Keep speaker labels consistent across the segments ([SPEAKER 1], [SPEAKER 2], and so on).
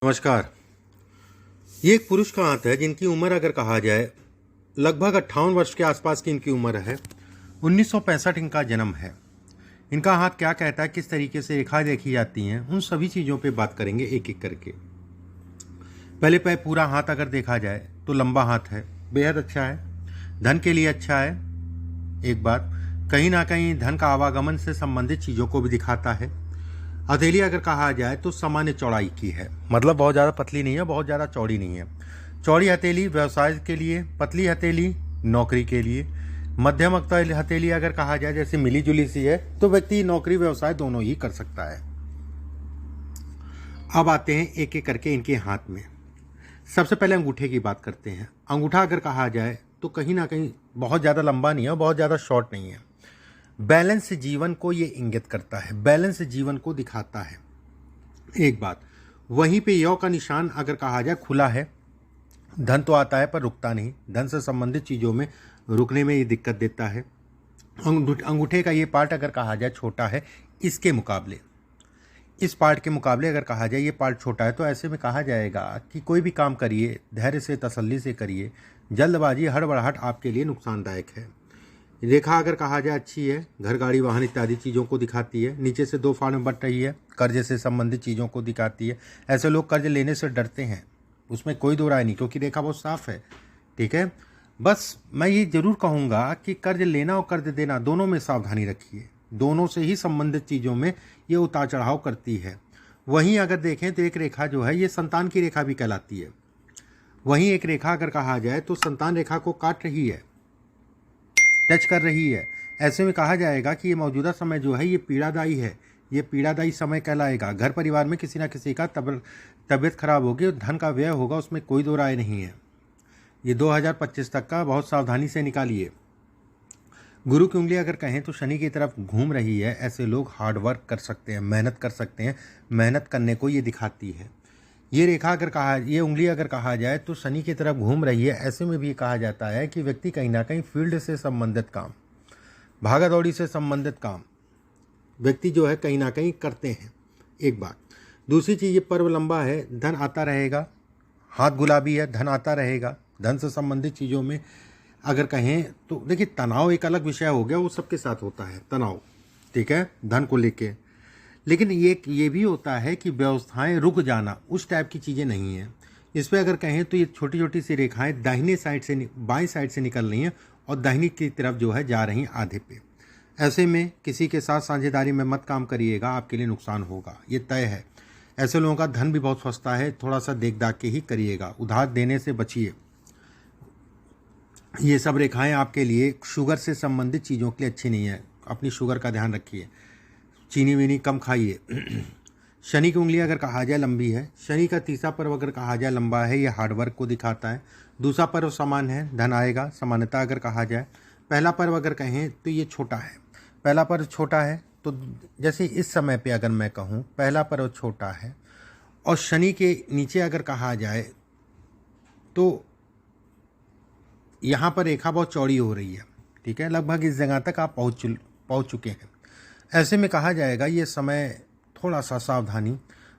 [SPEAKER 1] नमस्कार। ये एक पुरुष का हाथ है जिनकी उम्र अगर कहा जाए लगभग 58 वर्ष के आसपास की इनकी उम्र है। 1965 इनका जन्म है। इनका हाथ क्या कहता है, किस तरीके से रेखा देखी जाती हैं, उन सभी चीज़ों पे बात करेंगे एक एक करके। पहले पूरा हाथ अगर देखा जाए तो लंबा हाथ है, बेहद अच्छा है, धन के लिए अच्छा है। एक बात, कहीं ना कहीं धन का आवागमन से संबंधित चीज़ों को भी दिखाता है। हथेली अगर कहा जाए तो सामान्य चौड़ाई की है, मतलब बहुत ज़्यादा पतली नहीं है, बहुत ज़्यादा चौड़ी नहीं है। चौड़ी हथेली व्यवसाय के लिए, पतली हथेली नौकरी के लिए। मध्यम हथेली अगर कहा जाए जैसे मिली जुली सी है तो व्यक्ति नौकरी व्यवसाय दोनों ही कर सकता है। अब आते हैं एक एक करके इनके हाथ में। सबसे पहले अंगूठे की बात करते हैं। अंगूठा अगर कहा जाए तो कहीं ना कहीं बहुत ज़्यादा लंबा नहीं है और बहुत ज़्यादा शॉर्ट नहीं है। बैलेंस जीवन को ये इंगित करता है, बैलेंस जीवन को दिखाता है। एक बात, वहीं पे यौ का निशान अगर कहा जाए खुला है। धन तो आता है पर रुकता नहीं, धन से संबंधित चीज़ों में रुकने में ये दिक्कत देता है। अंगूठे का ये पार्ट अगर कहा जाए छोटा है, इसके मुकाबले, इस पार्ट के मुकाबले अगर कहा जाए ये पार्ट छोटा है, तो ऐसे में कहा जाएगा कि कोई भी काम करिए धैर्य से, तसल्ली से करिए। जल्दबाजी, हड़बड़ाहट आपके लिए नुकसानदायक है। रेखा अगर कहा जाए अच्छी है, घर गाड़ी वाहन इत्यादि चीज़ों को दिखाती है। नीचे से 2 फाड़ में बट रही है, कर्ज से संबंधित चीज़ों को दिखाती है। ऐसे लोग कर्ज लेने से डरते हैं, उसमें कोई दो राय नहीं, क्योंकि रेखा बहुत साफ है। ठीक है, बस मैं ये जरूर कहूँगा कि कर्ज लेना और कर्ज देना दोनों में सावधानी रखिए। दोनों से ही संबंधित चीज़ों में ये उतार चढ़ाव करती है। वहीं अगर देखें तो एक रेखा जो है ये संतान की रेखा भी कहलाती है। वहीं एक रेखा अगर कहा जाए तो संतान रेखा को काट रही है, टच कर रही है। ऐसे में कहा जाएगा कि ये मौजूदा समय जो है ये पीड़ादायी है, ये पीड़ादायी समय कहलाएगा। घर परिवार में किसी ना किसी का तबीयत खराब होगी और धन का व्यय होगा, उसमें कोई दो राय नहीं है। ये 2025 तक का बहुत सावधानी से निकालिए। गुरु की उंगली अगर कहें तो शनि की तरफ घूम रही है। ऐसे लोग हार्ड वर्क कर सकते हैं, मेहनत कर सकते हैं, मेहनत करने को ये दिखाती है। ये रेखा अगर कहा, ये उंगली अगर कहा जाए तो शनि की तरफ घूम रही है। ऐसे में भी कहा जाता है कि व्यक्ति कहीं ना कहीं फील्ड से संबंधित काम, भागा दौड़ी से संबंधित काम व्यक्ति जो है कहीं ना कहीं करते हैं। एक बात, दूसरी चीज़, ये पर्व लंबा है, धन आता रहेगा। हाथ गुलाबी है, धन आता रहेगा। धन से संबंधित चीज़ों में अगर कहें तो देखिए, तनाव एक अलग विषय हो गया, वो सबके साथ होता है तनाव, ठीक है, धन को लेके। लेकिन ये भी होता है कि व्यवस्थाएं रुक जाना, उस टाइप की चीज़ें नहीं हैं। इस पर अगर कहें तो ये छोटी छोटी सी रेखाएं दाहिने साइड से, बाईं साइड से निकल रही हैं और दाहिनी की तरफ जो है जा रही हैं आधे पे। ऐसे में किसी के साथ साझेदारी में मत काम करिएगा, आपके लिए नुकसान होगा, ये तय है। ऐसे लोगों का धन भी बहुत फंसता है, थोड़ा सा देख दाख के ही करिएगा। उधार देने से बचिए। ये सब रेखाएं आपके लिए शुगर से संबंधित चीज़ों के लिए अच्छी नहीं है, अपनी शुगर का ध्यान रखिए। चीनी वीनी कम खाइए। शनि की उंगली अगर कहा जाए लंबी है। शनि का तीसरा पर्व अगर कहा जाए लंबा है, ये हार्डवर्क को दिखाता है। दूसरा पर्व समान है, धन आएगा। समानता अगर कहा जाए, पहला पर्व अगर कहें तो ये छोटा है। पहला पर्व छोटा है तो जैसे इस समय पे अगर मैं कहूँ पहला पर्व छोटा है, और शनि के नीचे अगर कहा जाए तो यहाँ पर रेखा बहुत चौड़ी हो रही है। ठीक है, लगभग इस जगह तक आप पहुँच चुके हैं। ऐसे में कहा जाएगा ये समय थोड़ा सा सावधानी,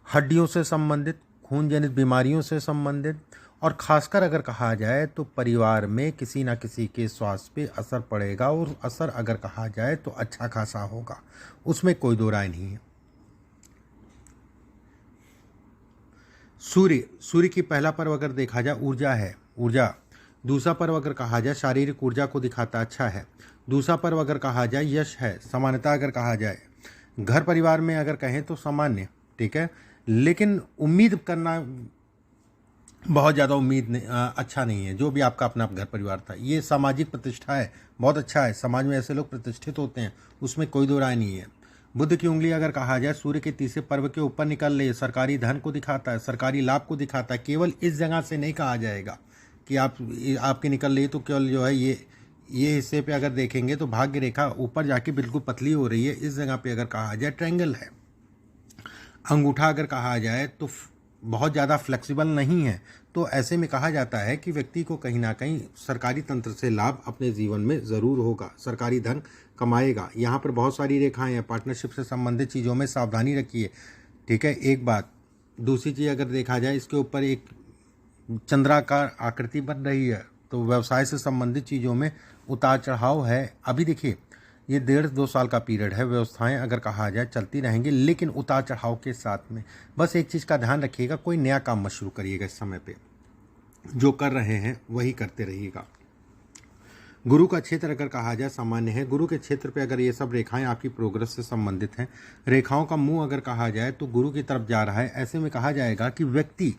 [SPEAKER 1] हड्डियों से संबंधित, खून जनित बीमारियों से संबंधित, और खासकर अगर कहा जाए तो परिवार में किसी ना किसी के स्वास्थ्य पे असर पड़ेगा, और असर अगर कहा जाए तो अच्छा खासा होगा, उसमें कोई दो राय नहीं है। सूर्य की पहला पर्व अगर देखा जाए ऊर्जा है, ऊर्जा। दूसरा पर्व अगर कहा जाए शारीरिक ऊर्जा को दिखाता, अच्छा है। दूसरा पर्व अगर कहा जाए यश है। समानता अगर कहा जाए, घर परिवार में अगर कहें तो सामान्य, ठीक है, लेकिन उम्मीद करना बहुत ज़्यादा अच्छा नहीं है। जो भी आपका अपना घर परिवार था, ये सामाजिक प्रतिष्ठा है, बहुत अच्छा है। समाज में ऐसे लोग प्रतिष्ठित होते हैं, उसमें कोई दो राय नहीं है। बुध की उंगली अगर कहा जाए सूर्य के तीसरे पर्व के ऊपर निकल रही है, सरकारी धन को दिखाता है, सरकारी लाभ को दिखाता है। केवल इस जगह से नहीं कहा जाएगा कि आपकी निकल रही है तो केवल जो है ये हिस्से पे अगर देखेंगे तो भाग्य रेखा ऊपर जाके बिल्कुल पतली हो रही है। इस जगह पे अगर कहा जाए ट्रायंगल है। अंगूठा अगर कहा जाए तो बहुत ज़्यादा फ्लेक्सिबल नहीं है। तो ऐसे में कहा जाता है कि व्यक्ति को कहीं ना कहीं सरकारी तंत्र से लाभ अपने जीवन में ज़रूर होगा, सरकारी धन कमाएगा। यहाँ पर बहुत सारी रेखाएं हैं, पार्टनरशिप से संबंधित चीज़ों में सावधानी रखिए। ठीक है, एक बात, दूसरी चीज़ अगर देखा जाए, इसके ऊपर एक चंद्राकार आकृति बन रही है, तो व्यवसाय से संबंधित चीज़ों में उतार चढ़ाव है। अभी देखिए, ये 1.5-2 साल का पीरियड है, व्यवस्थाएं अगर कहा जाए चलती रहेंगी, लेकिन उतार चढ़ाव के साथ में। बस एक चीज़ का ध्यान रखिएगा, कोई नया काम मत शुरू करिएगा इस समय पे, जो कर रहे हैं वही करते रहिएगा। गुरु का क्षेत्र अगर कहा जाए सामान्य है। गुरु के क्षेत्र पे अगर ये सब रेखाएं आपकी प्रोग्रेस से संबंधित हैं, रेखाओं का मुंह अगर कहा जाए तो गुरु की तरफ जा रहा है, ऐसे में कहा जाएगा कि व्यक्ति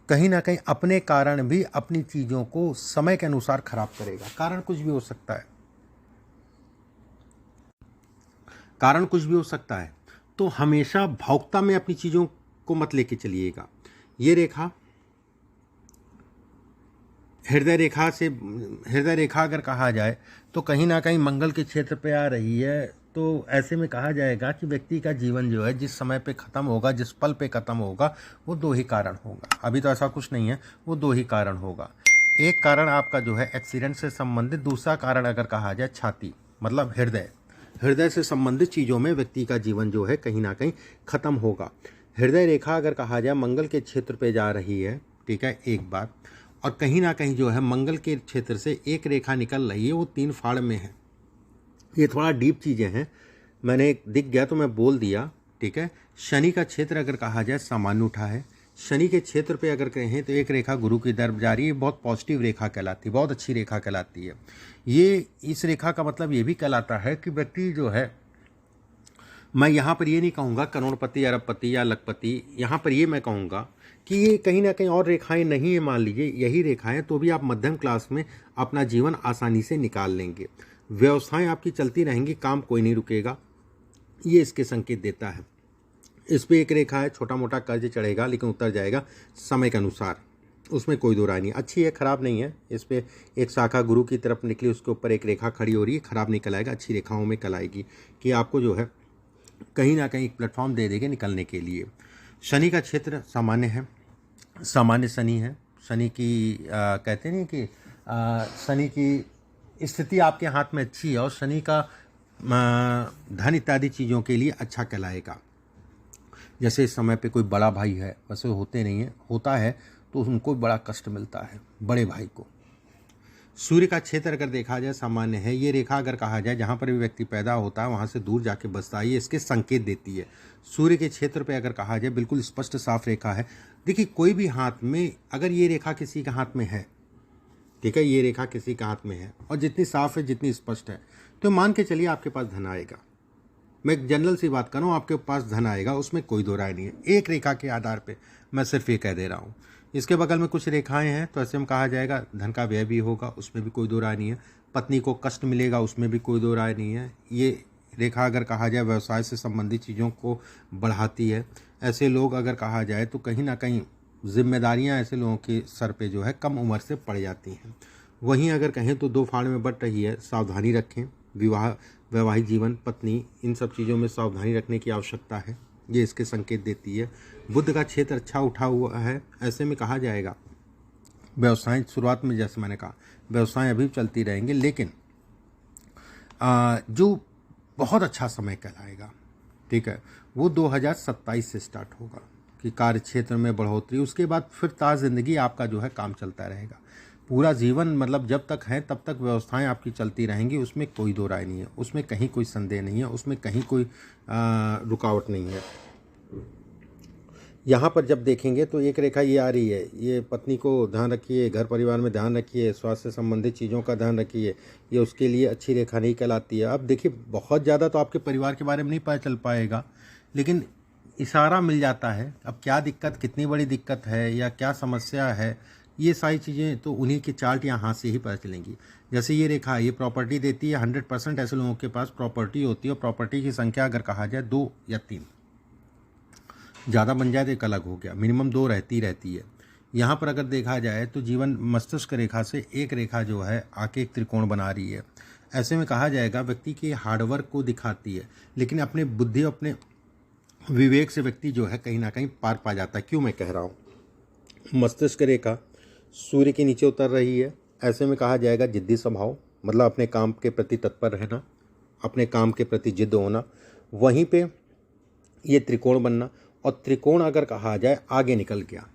[SPEAKER 1] कहीं ना कहीं अपने कारण भी अपनी चीज़ों को समय के अनुसार खराब करेगा। कारण कुछ भी हो सकता है, कारण कुछ भी हो सकता है, तो हमेशा भावुकता में अपनी चीज़ों को मत लेके चलिएगा। ये रेखा हृदय रेखा अगर कहा जाए तो कहीं ना कहीं मंगल के क्षेत्र पे आ रही है, तो ऐसे में कहा जाएगा कि व्यक्ति का जीवन जो है जिस समय पे ख़त्म होगा, जिस पल पे ख़त्म होगा, वो 2 ही कारण होगा। अभी तो ऐसा कुछ नहीं है, वो 2 ही कारण होगा। एक कारण आपका जो है एक्सीडेंट से संबंधित, दूसरा कारण अगर कहा जाए छाती मतलब हृदय से संबंधित चीज़ों में व्यक्ति का जीवन जो है कहीं ना कहीं ख़त्म होगा। हृदय रेखा अगर कहा जाए मंगल के क्षेत्र पे जा रही है, ठीक है, एक बात, और कहीं ना कहीं जो है मंगल के क्षेत्र से एक रेखा निकल रही है, वो 3 फाड़ में है। ये थोड़ा डीप चीज़ें हैं, मैंने दिख गया तो मैं बोल दिया, ठीक है। शनि का क्षेत्र अगर कहा जाए सामान्य उठा है। शनि के क्षेत्र पे अगर कहें तो एक रेखा गुरु की तरफ जा रही है, बहुत पॉजिटिव रेखा कहलाती है, बहुत अच्छी रेखा कहलाती है। ये इस रेखा का मतलब ये भी कहलाता है कि व्यक्ति जो है, मैं यहाँ पर ये नहीं कहूँगा करोड़पति, अरबपति या लखपति, यहाँ पर ये मैं कहूँगा कि ये कहीं ना कहीं और रेखाएं नहीं है, मान लीजिए यही रेखाएं, तो भी आप मध्यम क्लास में अपना जीवन आसानी से निकाल लेंगे। व्यवस्थाएं आपकी चलती रहेंगी, काम कोई नहीं रुकेगा, ये इसके संकेत देता है। इस पे एक रेखा है, छोटा मोटा कर्ज चढ़ेगा लेकिन उतर जाएगा समय के अनुसार, उसमें कोई दो राय नहीं। अच्छी है, खराब नहीं है। इस पे एक शाखा गुरु की तरफ निकली, उसके ऊपर एक रेखा खड़ी हो रही है, खराब नहीं कहलाएगा, अच्छी रेखाओं में कहलाएगी कि आपको जो है कहीं ना कहीं एक प्लेटफॉर्म दे देंगे निकलने के लिए। शनि का क्षेत्र सामान्य है, सामान्य शनि है। शनि की कहते नहीं कि शनि की स्थिति आपके हाथ में अच्छी है और शनि का धन इत्यादि चीज़ों के लिए अच्छा कहलाएगा। जैसे इस समय पे कोई बड़ा भाई है, वैसे होते नहीं है, होता है तो उनको बड़ा कष्ट मिलता है बड़े भाई को। सूर्य का क्षेत्र अगर देखा जाए सामान्य है। ये रेखा अगर कहा जाए जहाँ पर भी व्यक्ति पैदा होता है वहाँ से दूर जाके बसता है, ये इसके संकेत देती है। सूर्य के क्षेत्र पे अगर कहा जाए बिल्कुल स्पष्ट साफ रेखा है। देखिए, कोई भी हाथ में अगर ये रेखा किसी के हाथ में है, ठीक है, ये रेखा किसी के हाथ में है और जितनी साफ है, जितनी स्पष्ट है, तो मान के चलिए आपके पास धन आएगा। मैं एक जनरल सी बात कर रहा हूँ, आपके पास धन आएगा, उसमें कोई दो राय नहीं है। एक रेखा के आधार पे मैं सिर्फ ये कह दे रहा हूँ। इसके बगल में कुछ रेखाएं हैं तो ऐसे में कहा जाएगा धन का व्यय भी होगा, उसमें भी कोई दो राय नहीं है। पत्नी को कष्ट मिलेगा, उसमें भी कोई दो राय नहीं है। ये रेखा अगर कहा जाए व्यवसाय से संबंधित चीज़ों को बढ़ाती है। ऐसे लोग अगर कहा जाए तो कहीं ना कहीं जिम्मेदारियां ऐसे लोगों के सर पे जो है कम उम्र से पड़ जाती हैं। वहीं अगर कहें तो 2 फाड़ में बट रही है, सावधानी रखें। वैवाहिक जीवन, पत्नी, इन सब चीज़ों में सावधानी रखने की आवश्यकता है, ये इसके संकेत देती है। बुध का क्षेत्र अच्छा उठा हुआ है। ऐसे में कहा जाएगा व्यवसाय शुरुआत में, जैसे मैंने कहा, व्यवसाय अभी चलती रहेंगे, लेकिन जो बहुत अच्छा समय कहलाएगा, ठीक है, वो 2027 से स्टार्ट होगा कि कार्य क्षेत्र में बढ़ोतरी। उसके बाद फिर ताज़ जिंदगी आपका जो है काम चलता रहेगा पूरा जीवन, मतलब जब तक है तब तक व्यवस्थाएं आपकी चलती रहेंगी, उसमें कोई दो राय नहीं है, उसमें कहीं कोई संदेह नहीं है, उसमें कहीं कोई रुकावट नहीं है। यहाँ पर जब देखेंगे तो एक रेखा ये आ रही है, ये पत्नी को ध्यान रखिए, घर परिवार में ध्यान रखिए, स्वास्थ्य से संबंधित चीज़ों का ध्यान रखिए, ये उसके लिए अच्छी रेखा नहीं कहलाती है। अब देखिए, बहुत ज़्यादा तो आपके परिवार के बारे में नहीं पता चल पाएगा, लेकिन इशारा मिल जाता है। अब क्या दिक्कत, कितनी बड़ी दिक्कत है या क्या समस्या है, ये सारी चीज़ें तो उन्हीं के चार्ट या हाथ से ही पता चलेंगी। जैसे ये रेखा, ये प्रॉपर्टी देती है। 100% ऐसे लोगों के पास प्रॉपर्टी होती है और प्रॉपर्टी की संख्या अगर कहा जाए 2 या 3, ज़्यादा बन जाए तो एक अलग हो गया, मिनिमम 2 रहती है। यहाँ पर अगर देखा जाए तो जीवन मस्तिष्क रेखा से एक रेखा जो है आके एक त्रिकोण बना रही है। ऐसे में कहा जाएगा व्यक्ति के हार्डवर्क को दिखाती है, लेकिन अपने बुद्धि, अपने विवेक से व्यक्ति जो है कहीं ना कहीं पार पा जाता है। क्यों मैं कह रहा हूँ, मस्तिष्क रेखा सूर्य के नीचे उतर रही है। ऐसे में कहा जाएगा जिद्दी स्वभाव, मतलब अपने काम के प्रति तत्पर रहना, अपने काम के प्रति जिद्द होना। वहीं पे ये त्रिकोण बनना और त्रिकोण अगर कहा जाए आगे निकल गया,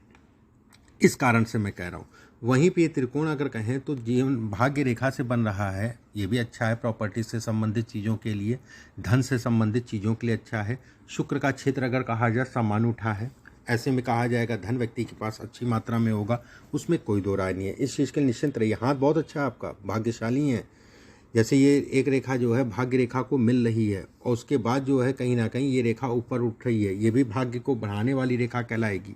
[SPEAKER 1] इस कारण से मैं कह रहा हूँ। वहीं पे ये त्रिकोण अगर कहें तो जीवन भाग्य रेखा से बन रहा है, ये भी अच्छा है। प्रॉपर्टी से संबंधित चीज़ों के लिए, धन से संबंधित चीज़ों के लिए अच्छा है। शुक्र का क्षेत्र अगर कहा जाए सामान्य उठा है, ऐसे में कहा जाएगा धन व्यक्ति के पास अच्छी मात्रा में होगा, उसमें कोई दो राय नहीं है। इस चीज़ के निश्चिंत रहिए। हाथ बहुत अच्छा है आपका, भाग्यशाली है। जैसे ये एक रेखा जो है भाग्य रेखा को मिल रही है और उसके बाद जो है कहीं ना कहीं ये रेखा ऊपर उठ रही है, ये भी भाग्य को बढ़ाने वाली रेखा कहलाएगी।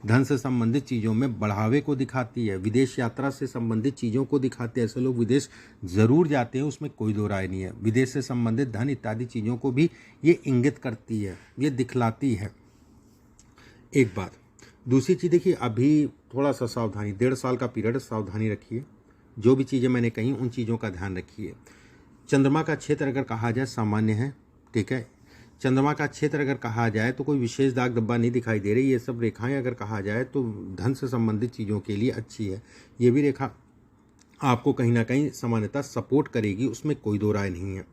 [SPEAKER 1] धन से संबंधित चीज़ों में बढ़ावे को दिखाती है, विदेश यात्रा से संबंधित चीज़ों को दिखाते हैं। ऐसे लोग विदेश ज़रूर जाते हैं, उसमें कोई दो राय नहीं है। विदेश से संबंधित धन इत्यादि चीज़ों को भी ये इंगित करती है, ये दिखलाती है। एक बात। दूसरी चीज़ देखिए, अभी थोड़ा सा सावधानी, 1.5 साल का पीरियड, सावधानी रखिए। जो भी चीज़ें मैंने कही उन चीज़ों का ध्यान रखिए। चंद्रमा का क्षेत्र अगर कहा जाए सामान्य है, ठीक है। चंद्रमा का क्षेत्र अगर कहा जाए तो कोई विशेष दाग धब्बा नहीं दिखाई दे रही। ये सब रेखाएं अगर कहा जाए तो धन से संबंधित चीज़ों के लिए अच्छी है। ये भी रेखा आपको कहीं ना कहीं सामान्यतः सपोर्ट करेगी, उसमें कोई दो राय नहीं है।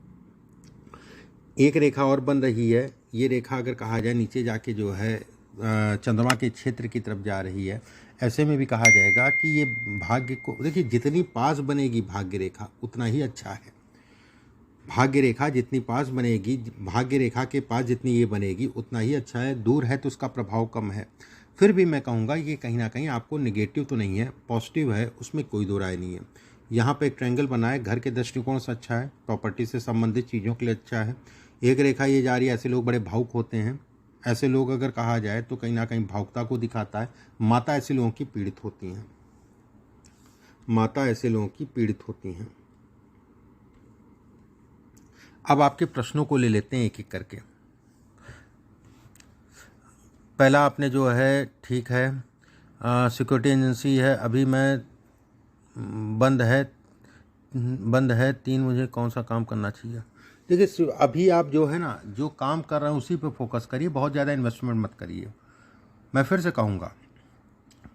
[SPEAKER 1] एक रेखा और बन रही है, ये रेखा अगर कहा जाए नीचे जाके जो है चंद्रमा के क्षेत्र की तरफ जा रही है। ऐसे में भी कहा जाएगा कि ये भाग्य को, देखिए जितनी पास बनेगी भाग्य रेखा उतना ही अच्छा है। भाग्य रेखा जितनी पास बनेगी, भाग्य रेखा के पास जितनी ये बनेगी उतना ही अच्छा है। दूर है तो उसका प्रभाव कम है। फिर भी मैं कहूँगा ये कहीं ना कहीं आपको नेगेटिव तो नहीं है, पॉजिटिव है, उसमें कोई दो राय नहीं है। यहाँ पे एक ट्रायंगल बना है, घर के दृष्टिकोण से अच्छा है, प्रॉपर्टी से संबंधित चीज़ों के लिए अच्छा है। एक रेखा ये जा रही है, ऐसे लोग बड़े भावुक होते हैं। ऐसे लोग अगर कहा जाए तो कहीं ना कहीं भावुकता को दिखाता है। माता ऐसे लोगों की पीड़ित होती हैं, माता ऐसे लोगों की पीड़ित होती हैं। अब आपके प्रश्नों को ले लेते हैं एक एक करके। पहला आपने जो है, ठीक है, सिक्योरिटी एजेंसी है, अभी मैं बंद है 3, मुझे कौन सा काम करना चाहिए। देखिए अभी आप जो है ना, जो काम कर रहे हैं उसी पे फोकस करिए, बहुत ज़्यादा इन्वेस्टमेंट मत करिए। मैं फिर से कहूँगा,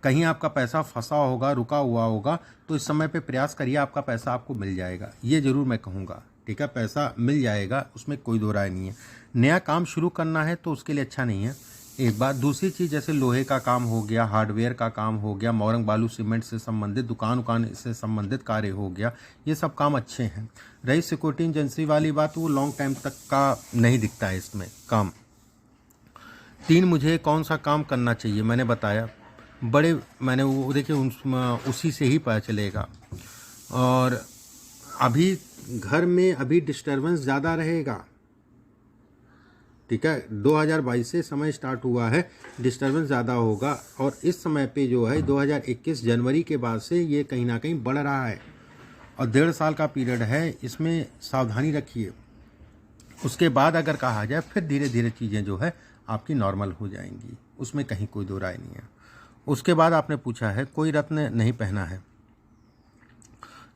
[SPEAKER 1] कहीं आपका पैसा फंसा होगा, रुका हुआ होगा, तो इस समय पे प्रयास करिए, आपका पैसा आपको मिल जाएगा, ये ज़रूर मैं कहूँगा, ठीक है। पैसा मिल जाएगा, उसमें कोई दो राय नहीं है। नया काम शुरू करना है तो उसके लिए अच्छा नहीं है, एक बात। दूसरी चीज़, जैसे लोहे का काम हो गया, हार्डवेयर का काम हो गया, मोरंग बालू सीमेंट से संबंधित दुकान से संबंधित कार्य हो गया, ये सब काम अच्छे हैं। रही सिक्योरिटी एजेंसी वाली बात, वो लॉन्ग टाइम तक का नहीं दिखता है इसमें काम। 3, मुझे कौन सा काम करना चाहिए, मैंने बताया, बड़े मैंने वो देखिए उसी से ही पता चलेगा। और अभी घर में अभी डिस्टर्बेंस ज़्यादा रहेगा, ठीक है। 2022 से समय स्टार्ट हुआ है, डिस्टर्बेंस ज़्यादा होगा। और इस समय पे जो है 2021 जनवरी के बाद से ये कहीं ना कहीं बढ़ रहा है और 1.5 साल का पीरियड है, इसमें सावधानी रखिए। उसके बाद अगर कहा जाए फिर धीरे धीरे चीज़ें जो है आपकी नॉर्मल हो जाएंगी, उसमें कहीं कोई दो राय नहीं है। उसके बाद आपने पूछा है कोई रत्न नहीं पहना है,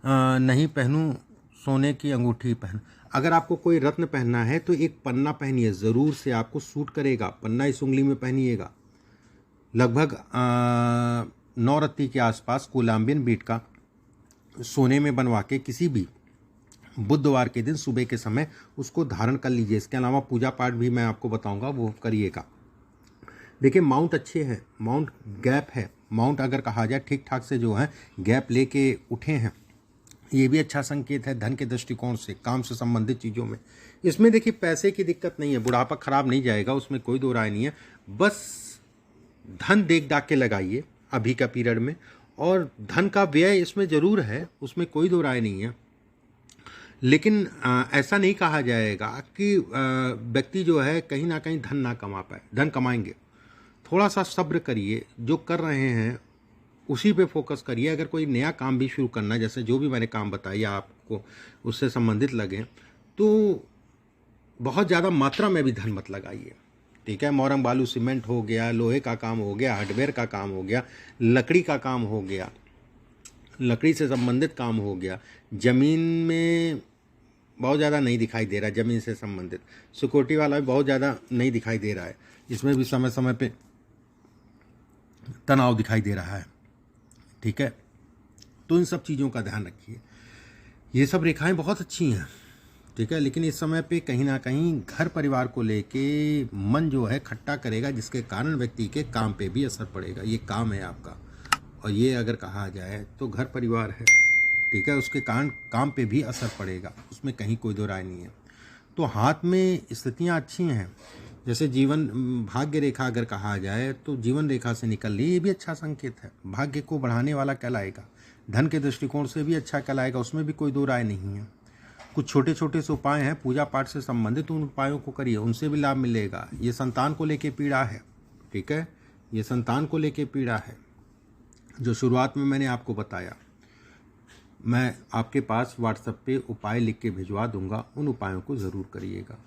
[SPEAKER 1] नहीं पहनूं, सोने की अंगूठी पहन। अगर आपको कोई रत्न पहनना है तो एक पन्ना पहनिए, ज़रूर से आपको सूट करेगा। पन्ना इस उंगली में पहनिएगा। लगभग 9 रत्ती के आसपास कोलंबियन बीट का सोने में बनवा के किसी भी बुधवार के दिन सुबह के समय उसको धारण कर लीजिए। इसके अलावा पूजा पाठ भी मैं आपको बताऊंगा, वो करिएगा। देखिए माउंट अच्छे हैं, माउंट गैप है, माउंट अगर कहा जाए ठीक ठाक से जो है गैप लेके उठे हैं, ये भी अच्छा संकेत है धन के दृष्टिकोण से, काम से संबंधित चीज़ों में। इसमें देखिए पैसे की दिक्कत नहीं है, बुढ़ापा खराब नहीं जाएगा, उसमें कोई दो राय नहीं है। बस धन देख दाख के लगाइए अभी का पीरियड में, और धन का व्यय इसमें ज़रूर है, उसमें कोई दो राय नहीं है। लेकिन ऐसा नहीं कहा जाएगा कि व्यक्ति जो है कहीं ना कहीं धन ना कमा पाए, धन कमाएंगे। थोड़ा सा सब्र करिए, जो कर रहे हैं उसी पे फोकस करिए। अगर कोई नया काम भी शुरू करना है, जैसे जो भी मैंने काम बताया आपको उससे संबंधित लगे, तो बहुत ज़्यादा मात्रा में भी धन मत लगाइए, ठीक है। मोरंग बालू सीमेंट हो गया, लोहे का काम हो गया, हार्डवेयर का काम हो गया, लकड़ी का काम हो गया, लकड़ी से संबंधित काम हो गया। ज़मीन में बहुत ज़्यादा नहीं दिखाई दे रहा है, ज़मीन से संबंधित। सिक्योरिटी वाला भी बहुत ज़्यादा नहीं दिखाई दे रहा है, इसमें भी समय समय पे तनाव दिखाई दे रहा है, ठीक है। तो इन सब चीज़ों का ध्यान रखिए। ये सब रेखाएं बहुत अच्छी हैं, ठीक है। लेकिन इस समय पे कहीं ना कहीं घर परिवार को लेके मन जो है खट्टा करेगा, जिसके कारण व्यक्ति के काम पे भी असर पड़ेगा। ये काम है आपका, और ये अगर कहा जाए तो घर परिवार है, ठीक है, उसके कारण काम पे भी असर पड़ेगा, उसमें कहीं कोई दो राय नहीं है। तो हाथ में स्थितियाँ अच्छी हैं, जैसे जीवन भाग्य रेखा अगर कहा जाए तो जीवन रेखा से निकल ली, ये भी अच्छा संकेत है, भाग्य को बढ़ाने वाला कहलाएगा। धन के दृष्टिकोण से भी अच्छा कहलाएगा, उसमें भी कोई दो राय नहीं है। कुछ छोटे छोटे से उपाय हैं पूजा पाठ से संबंधित, उन उपायों को करिए, उनसे भी लाभ मिलेगा। ये संतान को लेके पीड़ा है, ठीक है, ये संतान को लेके पीड़ा है, जो शुरुआत में मैंने आपको बताया। मैं आपके पास व्हाट्सएप पे उपाय लिख के भिजवा दूंगा, उन उपायों को ज़रूर करिएगा।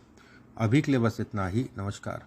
[SPEAKER 1] अभी के लिए बस इतना ही। नमस्कार।